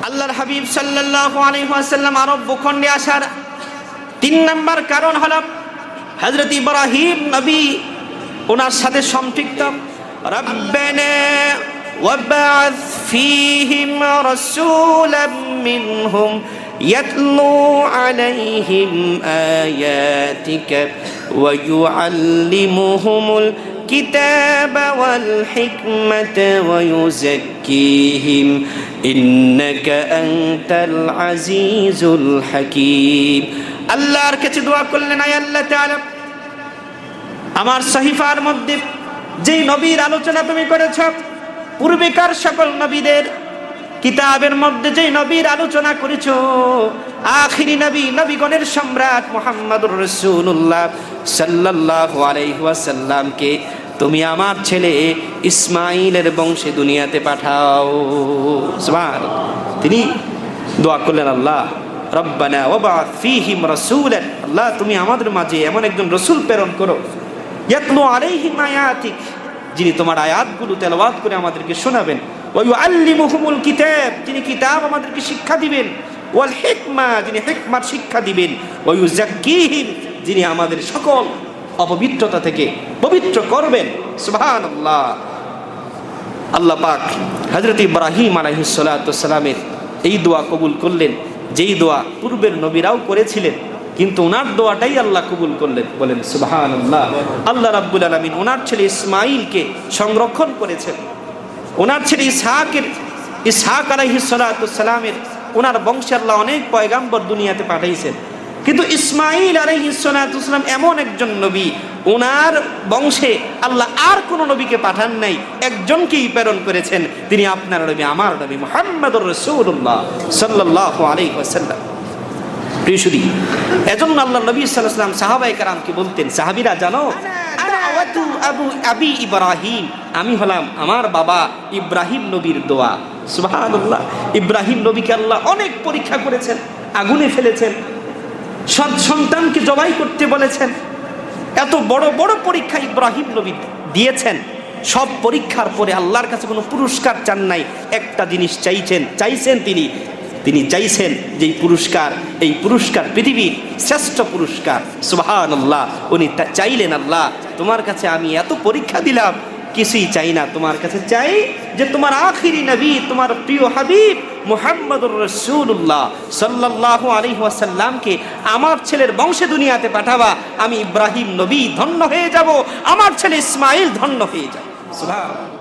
আল্লাহর হাবিব সাল্লাল্লাহু আলাইহি ওয়াসাল্লাম আরব ভূখণ্ডে আসার 3 নম্বর কারণ হলো হযরত ইব্রাহিম নবী ওনার সাথে সম্পৃক্ত। রব্বানা ওয়াবআথ ফীহিম রাসূলাম মিনহুম ইয়াতলু আলাইহিম আয়াতিকা ওয়া ইউআল্লিমুহুমুল الكتاب والحكمة ويزكيهم إنك أنت العزيز الحكيم আল্লাহর কাছে দোয়া করলেন, আয় আল্লাহ তাআলা আমার সহিফার মধ্যে যেই নবীর আলোচনা তুমি করেছ, পূর্বেকার সকল নবীদের কিতাবের মধ্যে যেই নবীর আলোচনা করেছ, আখিরি নবী নবীগণের সম্রাট মুহাম্মদুর রাসূলুল্লাহ সাল্লাল্লাহু আলাইহি ওয়াসাল্লামকে তুমি আমার ছেলে ইসমাঈলের বংশে দুনিয়াতে পাঠাও। সুবহানাল্লাহ। তিনি দোয়া করলেন, আল্লাহ রব্বানা ওয়াবআথ ফীহিম রাসূলান, আল্লাহ তুমি আমাদের মাঝে এমন একজন রাসূল প্রেরণ করো, ইয়াতলু আলাইহিম আয়াতিক, যিনি তোমার আয়াতগুলো তেলাওয়াত করে আমাদেরকে শোনাবেন, ওয়া ইউআল্লিমুহুমুল কিতাব, যিনি কিতাব আমাদেরকে শিক্ষা দিবেন, ওয়াল হিকমা, যিনি হিকমার শিক্ষা দিবেন, ওয়া ইউযাক্কিহিম, যিনি আমাদের সকল অপবিত্রতা থেকে পবিত্র করবেন। সুবহানাল্লাহ। আল্লাহ পাক হযরত ইব্রাহিম আলাইহিস সালাতু ওয়াস সালামের এই দোয়া কবুল করলেন, যেই দোয়া পূর্বের নবীরাও করেছিলেন, কিন্তু ওনার দোয়াটাই আল্লাহ কবুল করলেন। বলেন সুবহানাল্লাহ। আল্লাহ রাব্বুল আলামিন ওনার ছেলে ইসমাঈলকে সংরক্ষণ করেছেন। ওনার ছেলে ইসহাক আলাইহিস সালাতু ওয়াস সালামের ওনার বংশে আল্লাহ অনেক পয়গাম্বর দুনিয়াতে পাঠাইছেন, কিন্তু ইসমাঈল আলাইহিস সালাতু ওয়াস সালাম এমন একজন নবী, ওনার বংশে আল্লাহ আর কোন নবীকে পাঠান নাই, একজনকেই প্রেরণ করেছেন, তিনি আপনার নবী, আমার নবী মুহাম্মদুর রাসূলুল্লাহ সাল্লাল্লাহু আলাইহি ওয়াসাল্লাম। প্রিয় সুধী, এজন্য আল্লাহ নবী সাল্লাল্লাহু আলাইহি ওয়াসাল্লাম সাহাবায়ে কেরামকে বলতেন, সাহাবীরা জানো, আবু ইব্রাহিম, আমি হলাম আমার বাবা ইব্রাহিম নবীর দোয়া। সুবহানাল্লাহ। ইব্রাহিম নবীকে আল্লাহ অনেক পরীক্ষা করেছেন, আগুনে ফেলেছেন, সন্তানকে জবাই করতে বলেছেন, এত বড় বড় পরীক্ষা ইব্রাহিম নবী দিয়েছেন। সব পরীক্ষার পরে আল্লাহর কাছে কোনো পুরস্কার চান নাই, একটা জিনিস চাইছেন তিনি চাইছেন যে এই পুরস্কার পৃথিবীর শ্রেষ্ঠ পুরস্কার। সুবহানাল্লাহ। উনি চাইলেন, আল্লাহ তোমার কাছে আমি এত পরীক্ষা দিলাম, কিছুই চাই না, তোমার কাছে চাই যে তোমার আখিরি নবী, তোমার প্রিয় হাবিব মুহাম্মদুর রাসূলুল্লাহ সাল্লাল্লাহু আলাইহি ওয়াসাল্লামকে আমার ছেলের বংশে দুনিয়াতে পাঠাবা, আমি ইব্রাহিম নবী ধন্য হয়ে যাব, আমার ছেলে ইসমাঈল ধন্য হয়ে যাবে। সুবহানাল্লাহ।